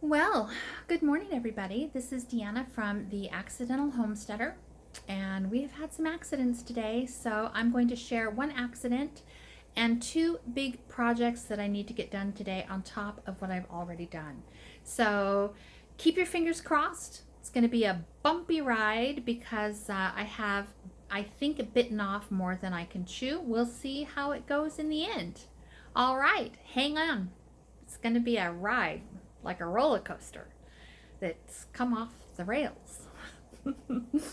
Well, good morning, everybody. This is Deanna from the Accidental Homesteader, and we have had some accidents today, so I'm going to share one accident and two big projects that I need to get done today on top of what I've already done. So keep your fingers crossed. It's going to be a bumpy ride because I think, bitten off more than I can chew. We'll see how it goes in the end. All right, hang on. It's going to be a ride like a roller coaster that's come off the rails.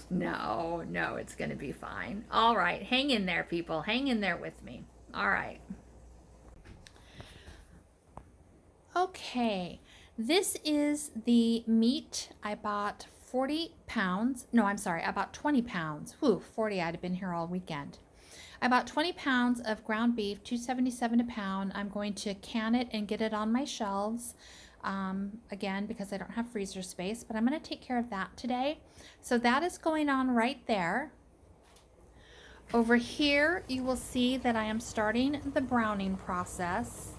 No, it's going to be fine. All right, hang in there, people. Hang in there with me. All right. Okay, this is the meat. I bought 40 pounds. No, I'm sorry, I bought 20 pounds. Whew, 40, I'd have been here all weekend. I bought 20 pounds of ground beef, $2.77 a pound. I'm going to can it and get it on my shelves. Again, because I don't have freezer space, but I'm going to take care of that today. So that is going on right there. Over here, you will see that I am starting the browning process.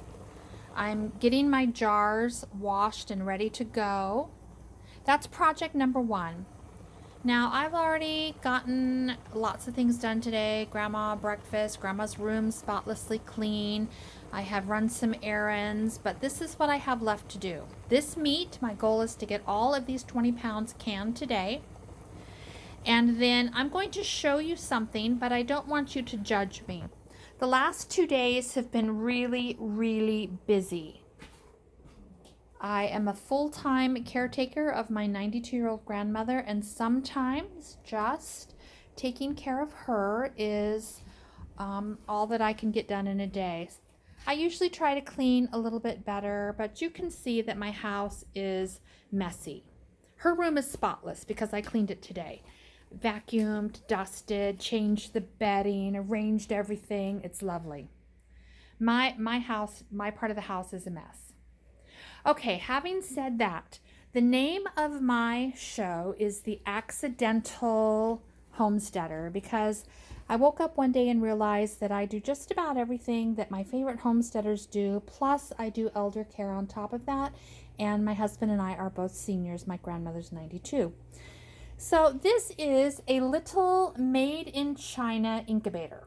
I'm getting my jars washed and ready to go. That's project number one. Now, I've already gotten lots of things done today. Grandma breakfast, grandma's room spotlessly clean. I have run some errands, but this is what I have left to do. This meat, my goal is to get all of these 20 pounds canned today. And then I'm going to show you something, but I don't want you to judge me. The last 2 days have been really, really busy. I am a full-time caretaker of my 92-year-old grandmother, and sometimes just taking care of her is all that I can get done in a day. I usually try to clean a little bit better, but you can see that my house is messy. Her room is spotless because I cleaned it today. Vacuumed, dusted, changed the bedding, arranged everything. It's lovely. My house, my part of the house is a mess. Okay, having said that, the name of my show is The Accidental Homesteader because I woke up one day and realized that I do just about everything that my favorite homesteaders do, plus I do elder care on top of that, and my husband and I are both seniors. My grandmother's 92. So this is a little made-in-China incubator.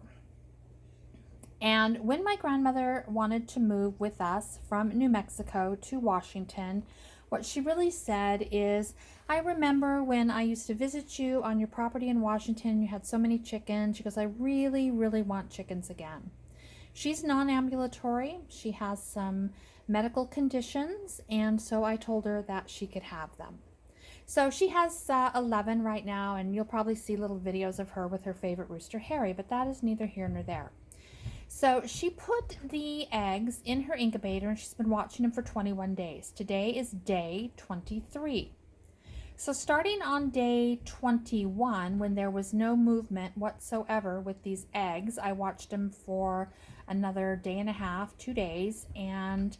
And when my grandmother wanted to move with us from New Mexico to Washington, what she really said is, I remember when I used to visit you on your property in Washington, you had so many chickens. She goes, I really, really want chickens again. She's non-ambulatory. She has some medical conditions, and so I told her that she could have them. So she has 11 right now, and you'll probably see little videos of her with her favorite rooster, Harry, but that is neither here nor there. So she put the eggs in her incubator and she's been watching them for 21 days. Today is day 23. So starting on day 21, when there was no movement whatsoever with these eggs, I watched them for another day and a half, 2 days, and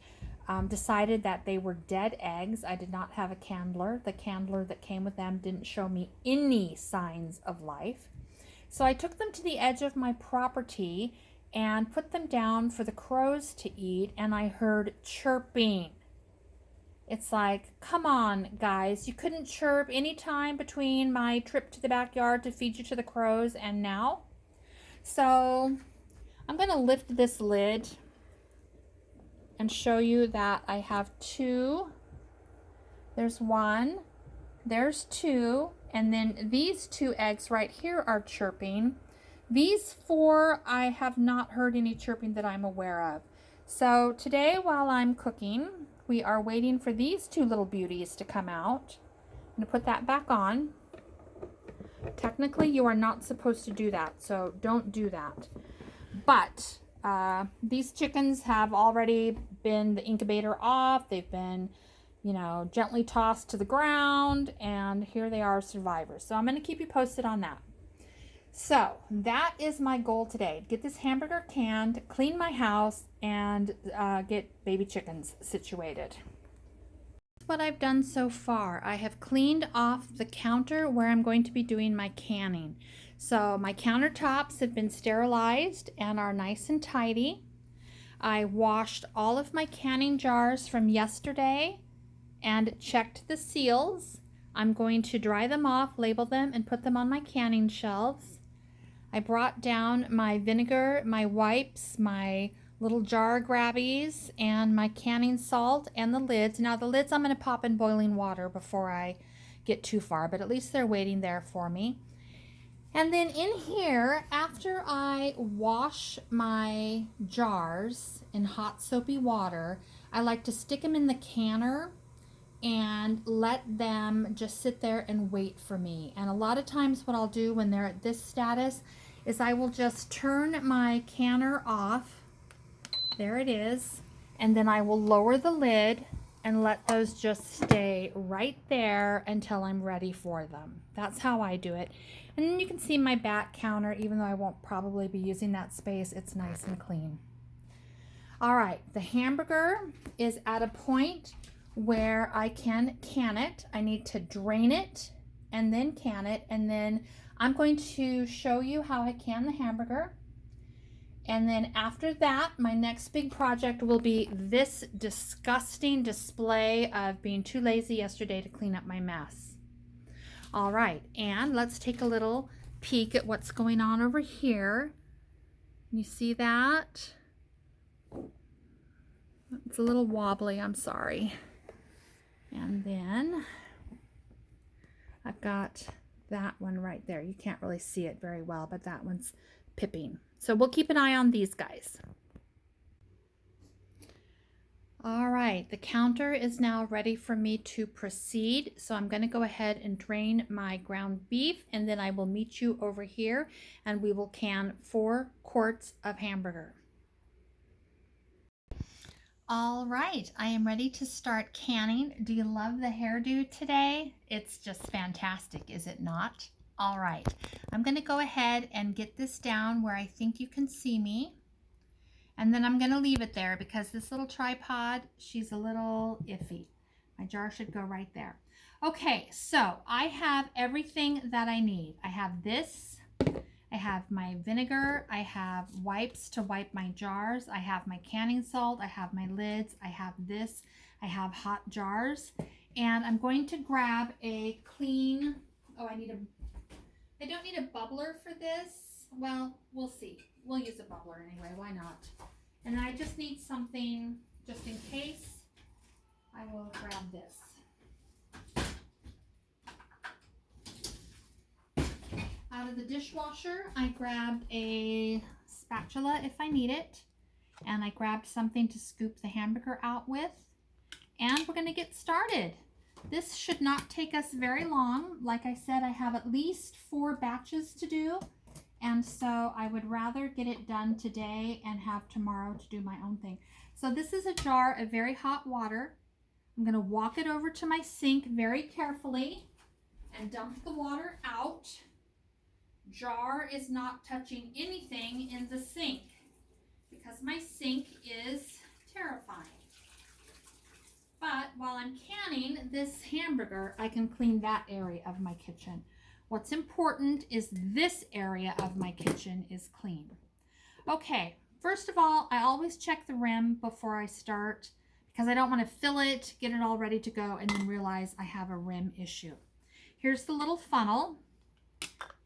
decided that they were dead eggs. I did not have a candler. The candler that came with them didn't show me any signs of life. So I took them to the edge of my property and put them down for the crows to eat, and I heard chirping. It's like, come on, guys, you couldn't chirp any time between my trip to the backyard to feed you to the crows and now? So I'm going to lift this lid and show you that I have two. There's one, there's two, and then these two eggs right here are chirping. These four, I have not heard any chirping that I'm aware of. So today, while I'm cooking, we are waiting for these two little beauties to come out. I'm going to put that back on. Technically, you are not supposed to do that, so don't do that. But these chickens have already been the incubator off. They've been, gently tossed to the ground, and here they are, survivors. So I'm going to keep you posted on that. So that is my goal today. Get this hamburger canned, clean my house, and get baby chickens situated. That's what I've done so far. I have cleaned off the counter where I'm going to be doing my canning. So my countertops have been sterilized and are nice and tidy. I washed all of my canning jars from yesterday and checked the seals. I'm going to dry them off, label them, and put them on my canning shelves. I brought down my vinegar, my wipes, my little jar grabbies, and my canning salt and the lids. Now the lids I'm going to pop in boiling water before I get too far, but at least they're waiting there for me. And then in here, after I wash my jars in hot soapy water, I like to stick them in the canner and let them just sit there and wait for me. And a lot of times what I'll do when they're at this status is I will just turn my canner off. There it is. And then I will lower the lid and let those just stay right there until I'm ready for them. That's how I do it. And then you can see my back counter, even though I won't probably be using that space, it's nice and clean. All right, the hamburger is at a point where I can it. I need to drain it and then can it, and then I'm going to show you how I can the hamburger. And then after that, my next big project will be this disgusting display of being too lazy yesterday to clean up my mess. All right, and let's take a little peek at what's going on over here. You see that? It's a little wobbly, I'm sorry. And then I've got that one right there. You can't really see it very well, but that one's pipping. So we'll keep an eye on these guys. All right, the counter is now ready for me to proceed. So I'm going to go ahead and drain my ground beef, and then I will meet you over here and we will can 4 quarts of hamburger. All right, I am ready to start canning. Do you love the hairdo today? It's just fantastic, is it not? All right, I'm going to go ahead and get this down where I think you can see me. And then I'm going to leave it there because this little tripod, she's a little iffy. My jar should go right there. Okay, so I have everything that I need. I have this. I have my vinegar, I have wipes to wipe my jars, I have my canning salt, I have my lids, I have this, I have hot jars, and I'm going to grab a clean, I don't need a bubbler for this. Well, we'll see. We'll use a bubbler anyway, why not? And I just need something just in case. I will grab this. Out of the dishwasher, I grabbed a spatula if I need it, and I grabbed something to scoop the hamburger out with, and we're going to get started. This should not take us very long. Like I said, I have at least 4 batches to do, and so I would rather get it done today and have tomorrow to do my own thing. So this is a jar of very hot water. I'm going to walk it over to my sink very carefully and dump the water out. Jar is not touching anything in the sink because my sink is terrifying. But while I'm canning this hamburger, I can clean that area of my kitchen. What's important is this area of my kitchen is clean. Okay, first of all, I always check the rim before I start because I don't want to fill it, get it all ready to go, and then realize I have a rim issue. Here's the little funnel.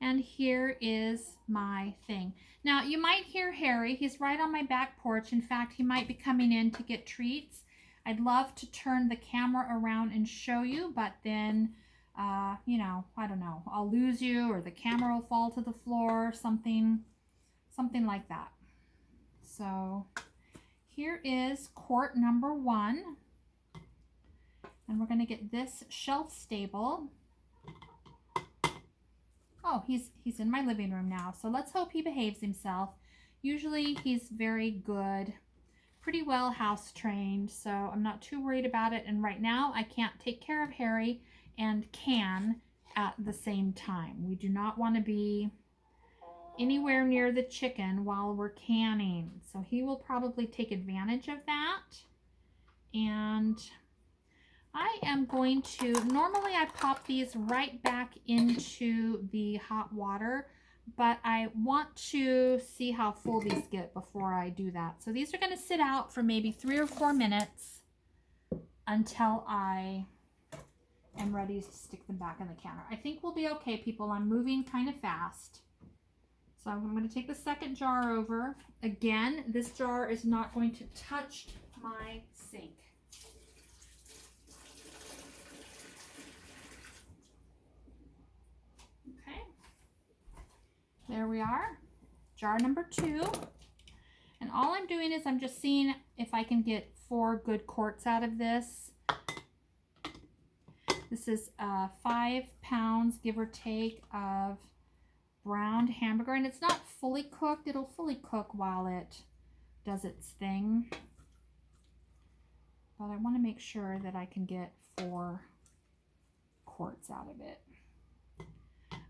And here is my thing. Now, you might hear Harry. He's right on my back porch. In fact, he might be coming in to get treats. I'd love to turn the camera around and show you, but then, you know, I don't know. I'll lose you or the camera will fall to the floor, something like that. So here is quart number 1. And we're going to get this shelf stable. Oh, he's in my living room now, so let's hope he behaves himself. Usually he's very good, pretty well house trained, so I'm not too worried about it. And right now I can't take care of Harry and can at the same time. We do not want to be anywhere near the chicken while we're canning, so he will probably take advantage of that. And I am going to, normally I pop these right back into the hot water, but I want to see how full these get before I do that. So these are going to sit out for maybe 3 or 4 minutes until I am ready to stick them back in the counter. I think we'll be okay, people. I'm moving kind of fast. So I'm going to take the second jar over. Again, this jar is not going to touch my sink. Okay. There we are. Jar number 2. And all I'm doing is I'm just seeing if I can get 4 good quarts out of this. This is 5 pounds, give or take, of browned hamburger. And it's not fully cooked. It'll fully cook while it does its thing. But I want to make sure that I can get 4 quarts out of it.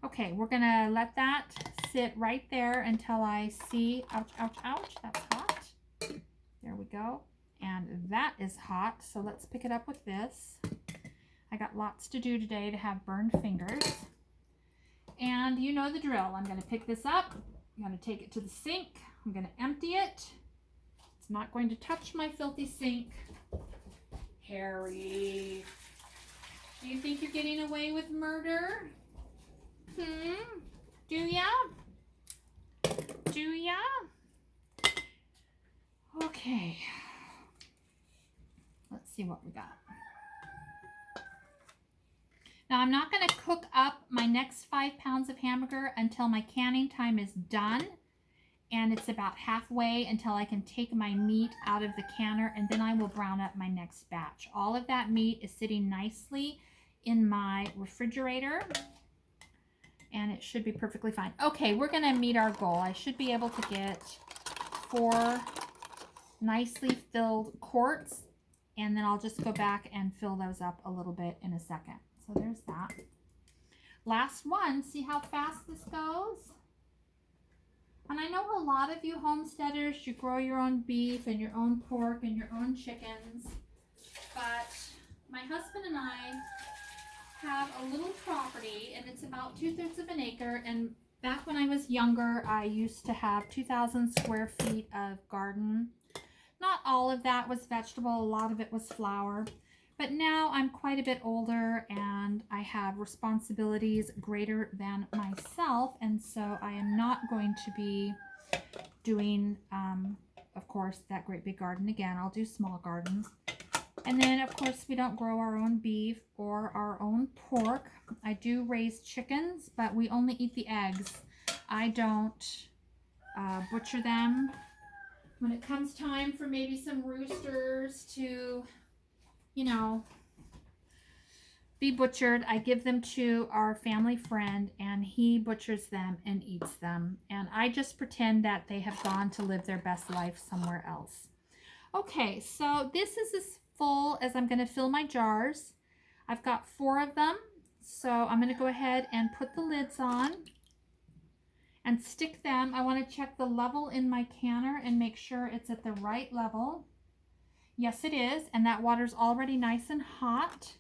Okay, we're going to let that sit right there until I see, ouch, ouch, ouch, that's hot. There we go. And that is hot, so let's pick it up with this. I got lots to do today to have burned fingers. And you know the drill. I'm going to pick this up. I'm going to take it to the sink. I'm going to empty it. It's not going to touch my filthy sink. Harry, do you think you're getting away with murder? Do ya? Do ya? Okay. Let's see what we got. Now I'm not going to cook up my next 5 pounds of hamburger until my canning time is done. And it's about halfway until I can take my meat out of the canner, and then I will brown up my next batch. All of that meat is sitting nicely in my refrigerator, and it should be perfectly fine. Okay, we're going to meet our goal. I should be able to get 4 nicely filled quarts, and then I'll just go back and fill those up a little bit in a second. So there's that. Last one. See how fast this goes? And I know a lot of you homesteaders, you grow your own beef and your own pork and your own chickens. But my husband and I have a little property, and it's about 2/3 of an acre. And back when I was younger, I used to have 2,000 square feet of garden. Not all of that was vegetable. A lot of it was flower. But now I'm quite a bit older and I have responsibilities greater than myself. And so I am not going to be doing, of course, that great big garden again. I'll do small gardens. And then, of course, we don't grow our own beef or our own pork. I do raise chickens, but we only eat the eggs. I don't butcher them. When it comes time for maybe some roosters to, you know, be butchered, I give them to our family friend, and he butchers them and eats them. And I just pretend that they have gone to live their best life somewhere else. Okay, so this is as full as I'm going to fill my jars. I've got 4 of them, so I'm going to go ahead and put the lids on and stick them. I want to check the level in my canner and make sure it's at the right level. Yes, it is, and that water's already nice and hot.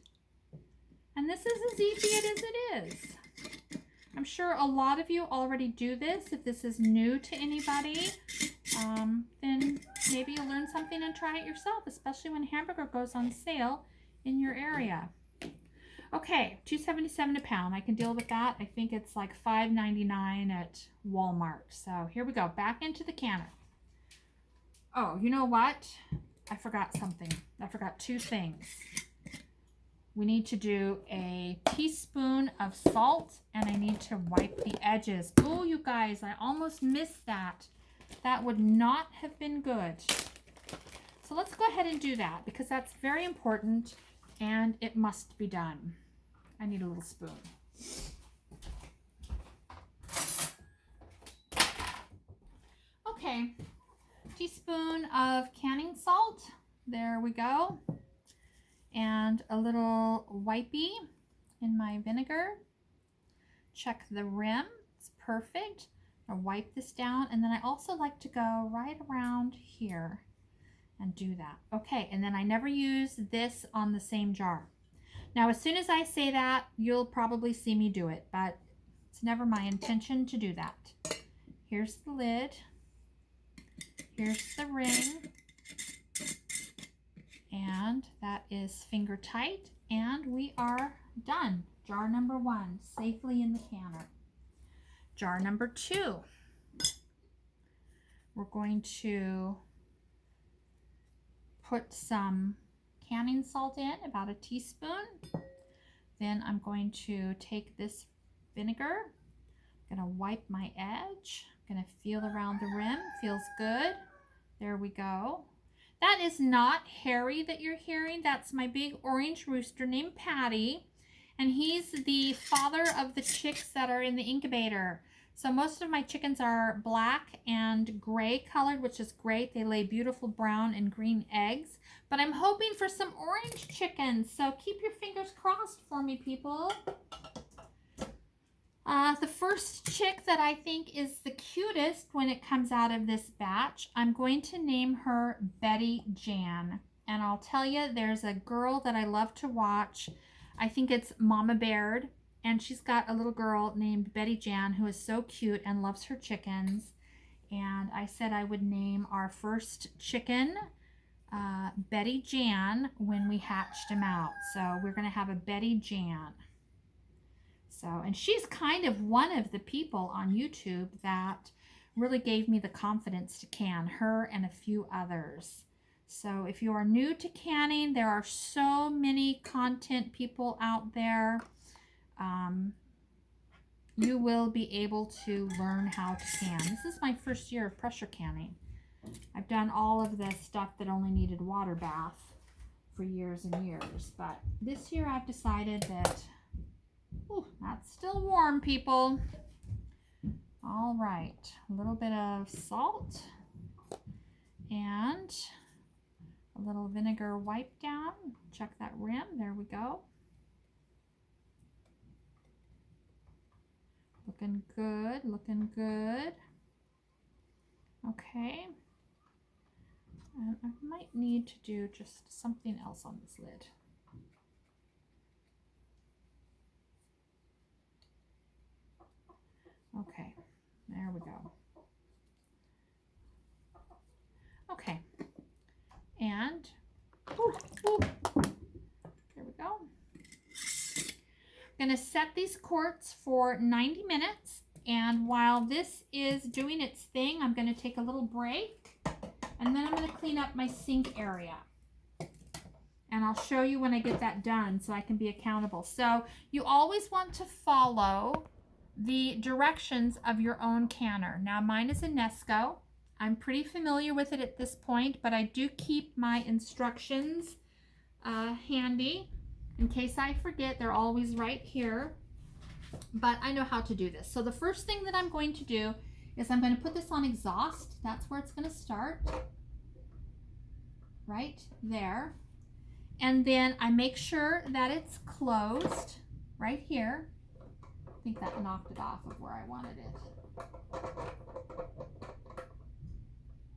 And this is as easy as it is. I'm sure a lot of you already do this. If this is new to anybody, then maybe you'll learn something and try it yourself, especially when hamburger goes on sale in your area. Okay, $2.77 a pound. I can deal with that. I think it's like $5.99 at Walmart. So here we go, back into the canner. Oh, you know what? I forgot something. I forgot 2 things. We need to do a teaspoon of salt, and I need to wipe the edges. Oh, you guys, I almost missed that. That would not have been good. So let's go ahead and do that, because that's very important and it must be done. I need a little spoon. Okay, teaspoon of canning salt. There we go. And a little wipey in my vinegar. Check the rim. It's perfect. I'll wipe this down, and then I also like to go right around here and do that. Okay, and then I never use this on the same jar. Now, as soon as I say that, you'll probably see me do it, but it's never my intention to do that. Here's the lid. Here's the ring. And that is finger tight, and we are done. Jar number 1 safely in the canner. Jar number 2, we're going to put some canning salt in, about a teaspoon. Then I'm going to take this vinegar, I'm gonna wipe my edge, I'm gonna feel around the rim, feels good. There we go. That is not Harry that you're hearing. That's my big orange rooster named Patty. And he's the father of the chicks that are in the incubator. So most of my chickens are black and gray colored, which is great. They lay beautiful brown and green eggs. But I'm hoping for some orange chickens. So keep your fingers crossed for me, people. The first chick that I think is the cutest when it comes out of this batch, I'm going to name her Betty Jan. And I'll tell you, there's a girl that I love to watch. I think it's Mama Baird. And she's got a little girl named Betty Jan who is so cute and loves her chickens. And I said I would name our first chicken Betty Jan when we hatched him out. So we're going to have a Betty Jan. So, and she's kind of one of the people on YouTube that really gave me the confidence to can, her and a few others. So if you are new to canning, there are so many content people out there. You will be able to learn how to can. This is my first year of pressure canning. I've done all of the stuff that only needed water bath for years and years. But this year I've decided that, ooh, that's still warm, people. All right, a little bit of salt and a little vinegar wipe down. Check that rim, there we go. Looking good, looking good. Okay. And I might need to do just something else on this lid. Okay, there we go. Okay, and there we go. I'm going to set these quarts for 90 minutes, and while this is doing its thing, I'm going to take a little break, and then I'm going to clean up my sink area. And I'll show you when I get that done so I can be accountable. So you always want to follow the directions of your own canner. Now mine is a Nesco. I'm pretty familiar with it at this point, but I do keep my instructions handy in case I forget. They're always right here, but I know how to do this. So the first thing that I'm going to do is I'm going to put this on exhaust. That's where it's going to start, right there. And then I make sure that it's closed right here. I think that knocked it off of where I wanted it.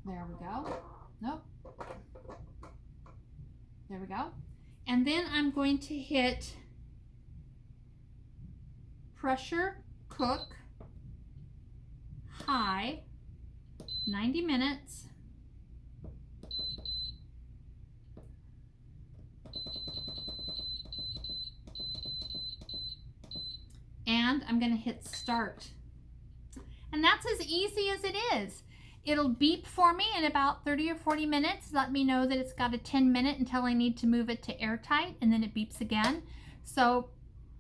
There we go. Nope. There we go. And then I'm going to hit pressure cook high 90 minutes. And I'm going to hit start. And that's as easy as it is. It'll beep for me in about 30 or 40 minutes. Let me know that it's got a 10-minute until I need to move it to airtight, and then it beeps again. So,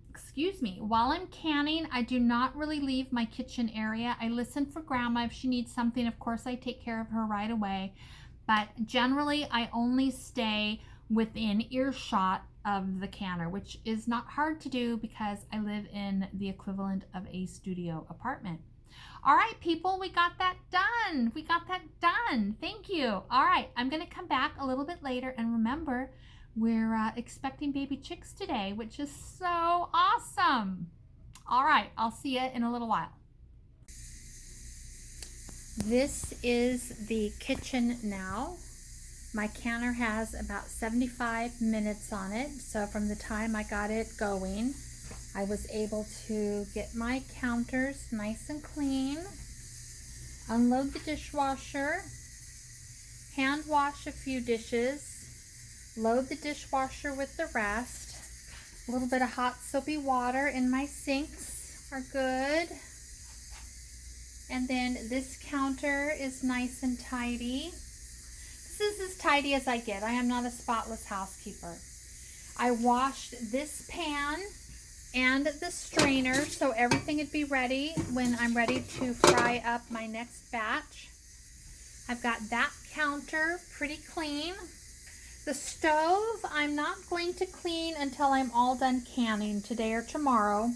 excuse me, while I'm canning, I do not really leave my kitchen area. I listen for Grandma. If she needs something, of course, I take care of her right away. But generally, I only stay within earshot of the canner, which is not hard to do because I live in the equivalent of a studio apartment. All right, people, we got that done. We got that done. Thank you. All right, I'm going to come back a little bit later, and remember, we're expecting baby chicks today, which is so awesome. All right, I'll see you in a little while. This is the kitchen now. My canner has about 75 minutes on it, so from the time I got it going, I was able to get my counters nice and clean, unload the dishwasher, hand wash a few dishes, Load the dishwasher with the rest. A little bit of hot soapy water in my sinks are good. And then this counter is nice and tidy. This is as tidy as I get. I am not a spotless housekeeper. I washed this pan and the strainer so everything would be ready when I'm ready to fry up my next batch. I've got that counter pretty clean. The stove I'm not going to clean until I'm all done canning today or tomorrow.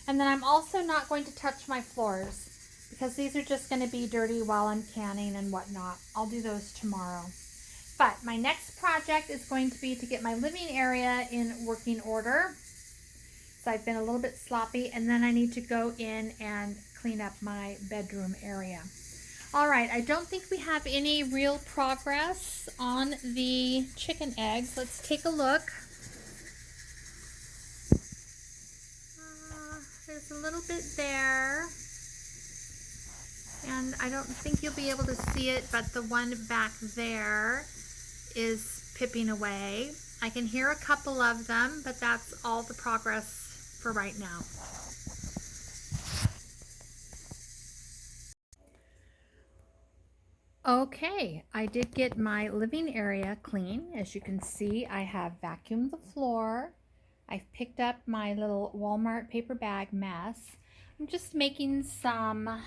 And then I'm also not going to touch my floors because these are just going to be dirty while I'm canning and whatnot. I'll do those tomorrow. But my next project is going to be to get my living area in working order. So I've been a little bit sloppy, and then I need to go in and clean up my bedroom area. All right, I don't think we have any real progress on the chicken eggs. Let's take a look. There's a little bit there, and I don't think you'll be able to see it, but the one back there is pipping away. I can hear a couple of them, but that's all the progress for right now. Okay, I did get my living area clean. As you can see, I have vacuumed the floor. I've picked up my little Walmart paper bag mess. I'm just making some,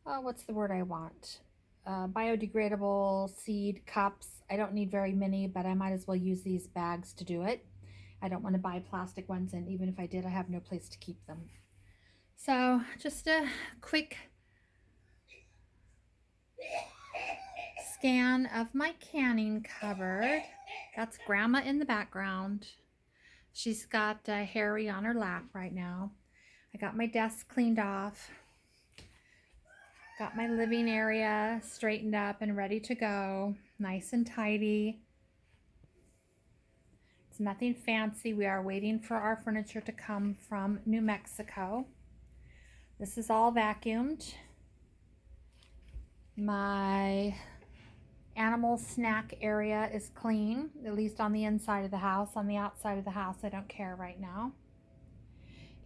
what's the word I want? Biodegradable seed cups. I don't need very many, but I might as well use these bags to do it. I don't want to buy plastic ones, and even if I did, I have no place to keep them. So just a quick scan of my canning cupboard. That's Grandma in the background. She's got Harry on her lap right now. I got my desk cleaned off. Got my living area straightened up and ready to go. Nice and tidy. It's nothing fancy. We are waiting for our furniture to come from New Mexico. This is all vacuumed. My animal snack area is clean, at least on the inside of the house. On the outside of the house, I don't care right now.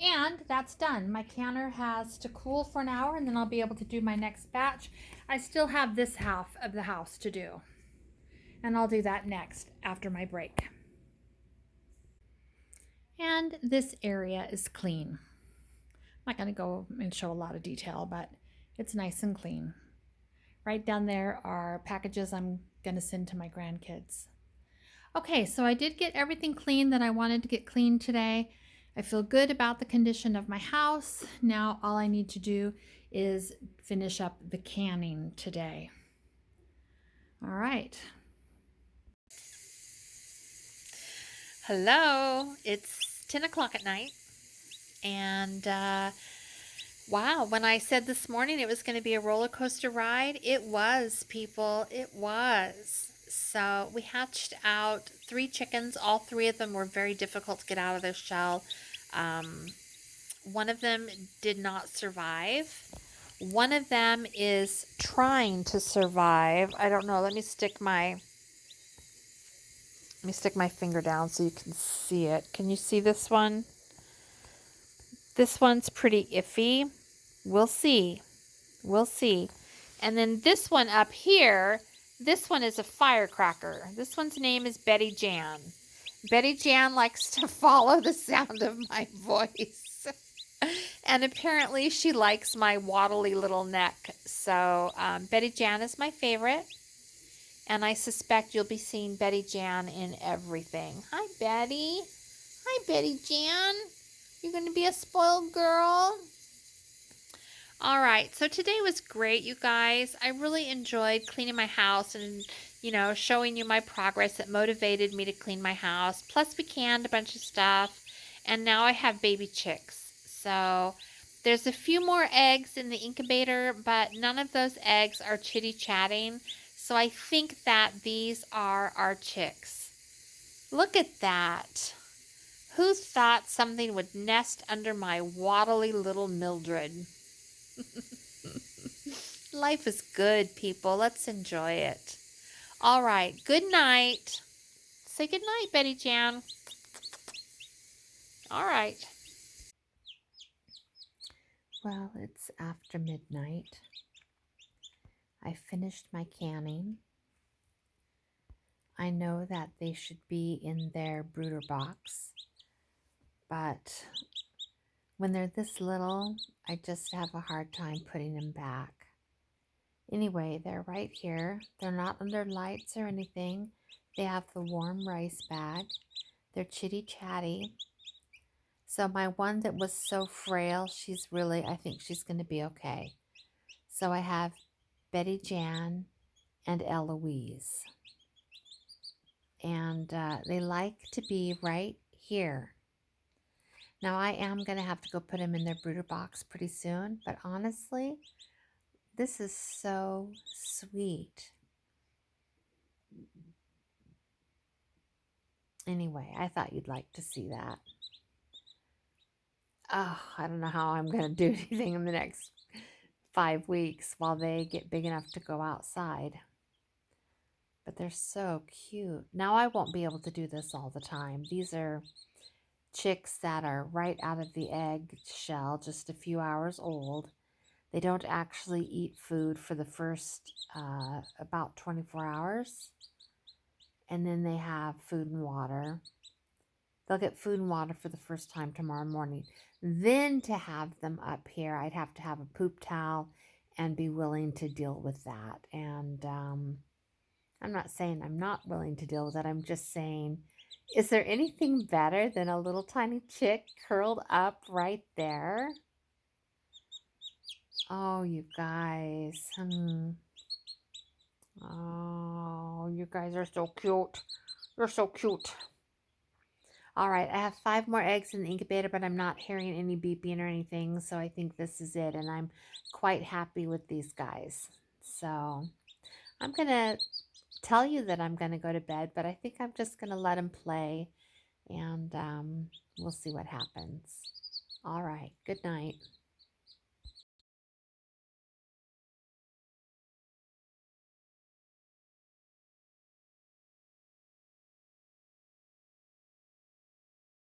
And that's done. My canner has to cool for an hour, and then I'll be able to do my next batch. I still have this half of the house to do, and I'll do that next after my break. And this area is clean. I'm not going to go and show a lot of detail, but it's nice and clean. Right down there are packages I'm going to send to my grandkids. Okay, so I did get everything clean that I wanted to get clean today. I feel good about the condition of my house. Now all I need to do is finish up the canning today. All right. Hello, it's 10 o'clock at night, and wow, when I said this morning it was going to be a roller coaster ride, it was, people, it was. So we hatched out 3 chickens. All 3 of them were very difficult to get out of their shell. One of them did not survive. One of them is trying to survive. I don't know, let me stick my finger down so you can see it. Can you see this one? This one's pretty iffy. We'll see. We'll see. And then this one up here, this one is a firecracker. This one's name is Betty Jan. Betty Jan likes to follow the sound of my voice. And apparently she likes my waddly little neck. So Betty Jan is my favorite. And I suspect you'll be seeing Betty Jan in everything. Hi, Betty. Hi, Betty Jan. You're going to be a spoiled girl. All right, so today was great, you guys. I really enjoyed cleaning my house and, showing you my progress. It motivated me to clean my house. Plus, we canned a bunch of stuff. And now I have baby chicks. So there's a few more eggs in the incubator, but none of those eggs are chitty-chatting. So I think that these are our chicks. Look at that. Who thought something would nest under my waddly little Mildred? Life is good, people. Let's enjoy it. All right. Good night. Say good night, Betty Jan. All right. Well, it's after midnight. I finished my canning. I know that they should be in their brooder box, but when they're this little, I just have a hard time putting them back. Anyway, they're right here. They're not under lights or anything. They have the warm rice bag. They're chitty chatty. So my one that was so frail, I think she's going to be okay. So I have Betty Jan and Eloise. And they like to be right here. Now I am going to have to go put them in their brooder box pretty soon, but honestly, this is so sweet. Anyway, I thought you'd like to see that. Oh, I don't know how I'm going to do anything in the next 5 weeks while they get big enough to go outside. But they're so cute. Now I won't be able to do this all the time. These are chicks that are right out of the egg shell, just a few hours old. They don't actually eat food for the first about 24 hours. And then they have food and water. They'll get food and water for the first time tomorrow morning. Then to have them up here, I'd have to have a poop towel and be willing to deal with that. And I'm not saying I'm not willing to deal with it. I'm just saying, is there anything better than a little tiny chick curled up right there? Oh, you guys. Oh, you guys are so cute. You're so cute. All right, I have 5 more eggs in the incubator, but I'm not hearing any beeping or anything, so I think this is it, and I'm quite happy with these guys. So I'm going to tell you that I'm going to go to bed, but I think I'm just going to let them play, and we'll see what happens. All right, good night.